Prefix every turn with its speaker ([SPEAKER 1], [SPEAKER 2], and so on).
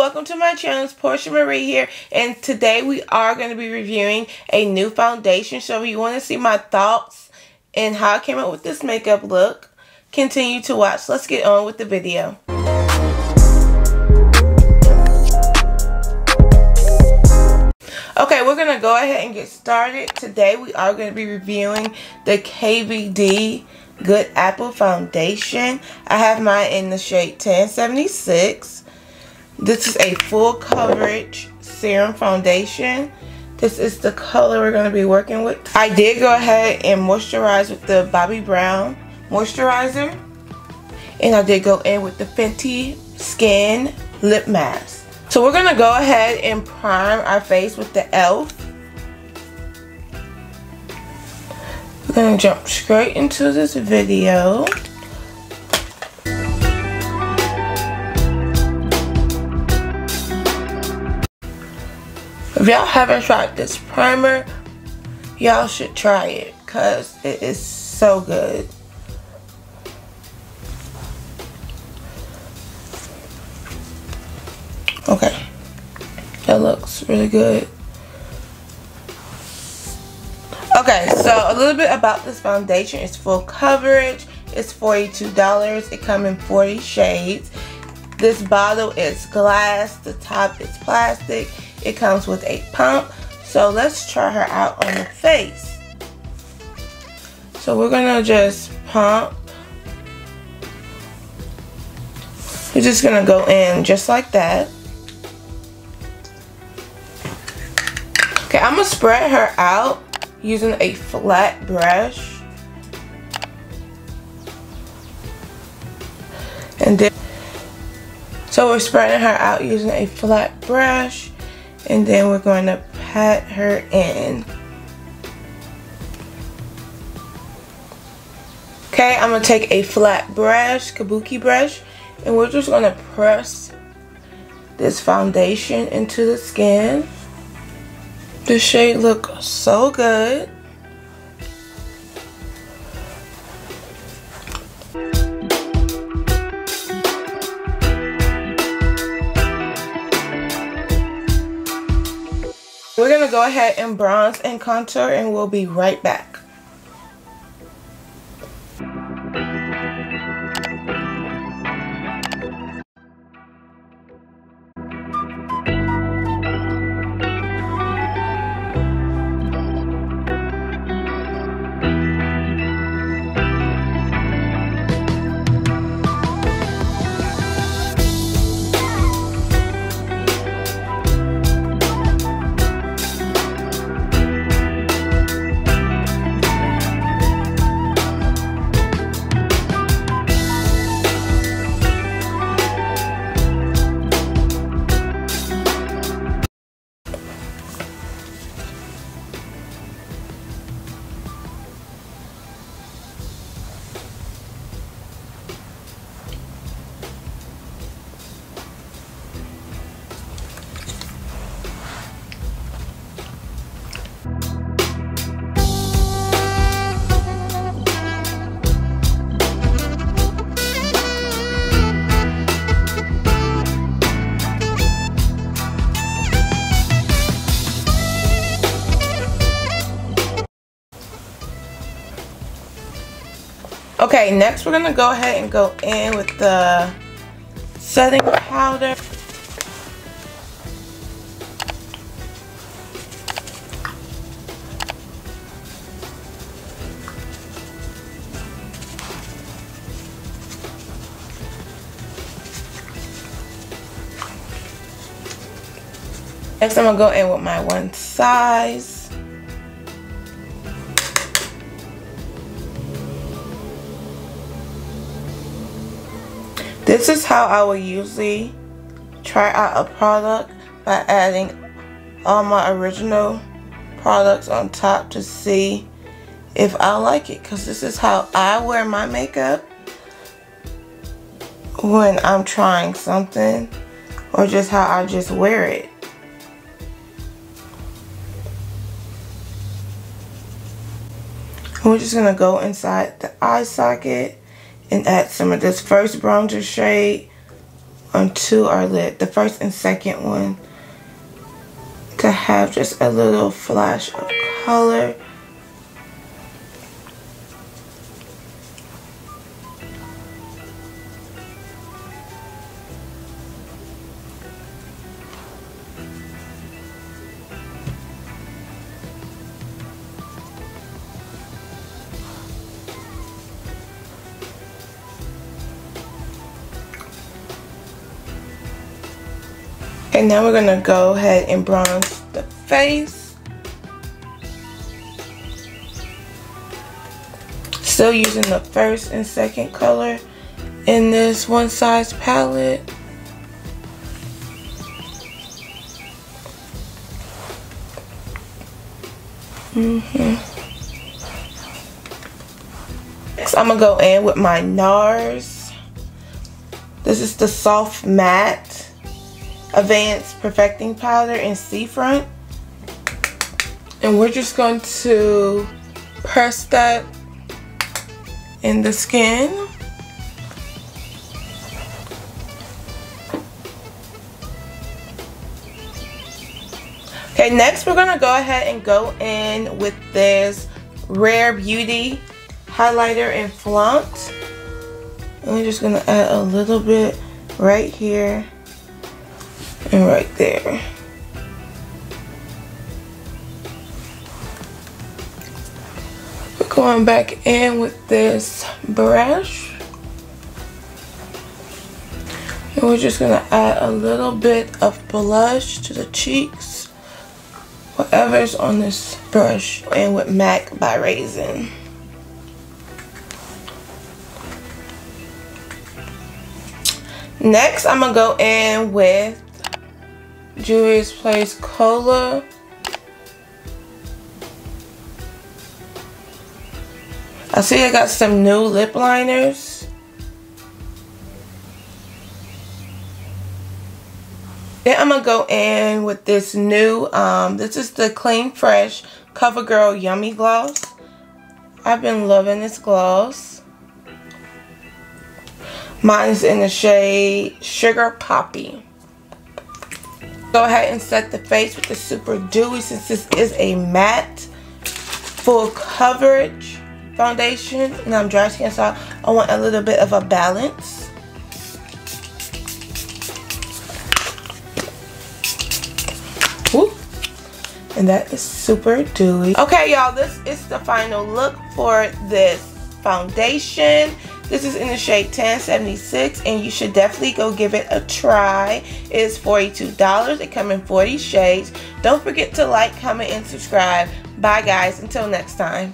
[SPEAKER 1] welcome to my channel. It's Porsha.Marie here, and today we are going to be reviewing a new foundation. So if you want to see my thoughts and how I came up with this makeup look, continue to watch. Let's get on with the video. Okay, we're going to go ahead and get started. Today we are going to be reviewing the KVD Good Apple Foundation. I have mine in the shade 1076. This is a full coverage serum foundation. This is the color we're going to be working with. I did go ahead and moisturize with the Bobbi Brown moisturizer. And I did go in with the Fenty Skin Lip Mask. So we're going to go ahead and prime our face with the e.l.f. We're going to jump straight into this video. If y'all haven't tried this primer, y'all should try it because it is so good. Okay, that looks really good. Okay, so a little bit about this foundation. It's full coverage. It's $42. It comes in 40 shades. This bottle is glass. The top is plastic. It comes with a pump. So let's try her out on the face. So we're gonna just pump. We're just gonna go in just like that. Okay, I'm gonna spread her out using a flat brush. And then, so we're spreading her out using a flat brush. And then we're going to pat her in. Okay, I'm going to take a flat brush, kabuki brush, and we're just going to press this foundation into the skin. The shade looks so good. We're going to go ahead and bronze and contour, and we'll be right back. Okay, next we're gonna go ahead and go in with the setting powder. Next I'm gonna go in with my one size. This is how I will usually try out a product, by adding all my original products on top to see if I like it. Because this is how I wear my makeup when I'm trying something, or just how I just wear it. We're just going to go inside the eye socket and add some of this first bronzer shade onto our lid, the first and second one, to have just a little flash of color. And now we're gonna go ahead and bronze the face. Still using the first and second color in this one size palette. Next, I'm gonna go in with my NARS. This is the Soft Matte Advanced Perfecting Powder in Seafront, and we're just going to press that in the skin. Okay, next we're gonna go ahead and go in with this Rare Beauty highlighter in Flaunt, and we're just gonna add a little bit right here and right there. We're going back in with this brush, and we're just gonna add a little bit of blush to the cheeks, whatever's on this brush, and with MAC by Raisin. Next, I'm gonna go in with Juvia's Place Cola. I see I got some new lip liners. Then I'm gonna go in with this new, this is the Clean Fresh CoverGirl Yummy Gloss. I've been loving this gloss. Mine is in the shade Sugar Poppy. Go ahead and set the face with the Super Dewy, since this is a matte full coverage foundation and I'm dry skin, so I want a little bit of a balance. Woo. And that is Super Dewy. Okay, y'all, this is the final look for this foundation. This is in the shade 1076, and you should definitely go give it a try. It is $42. It comes in 40 shades. Don't forget to like, comment, and subscribe. Bye, guys. Until next time.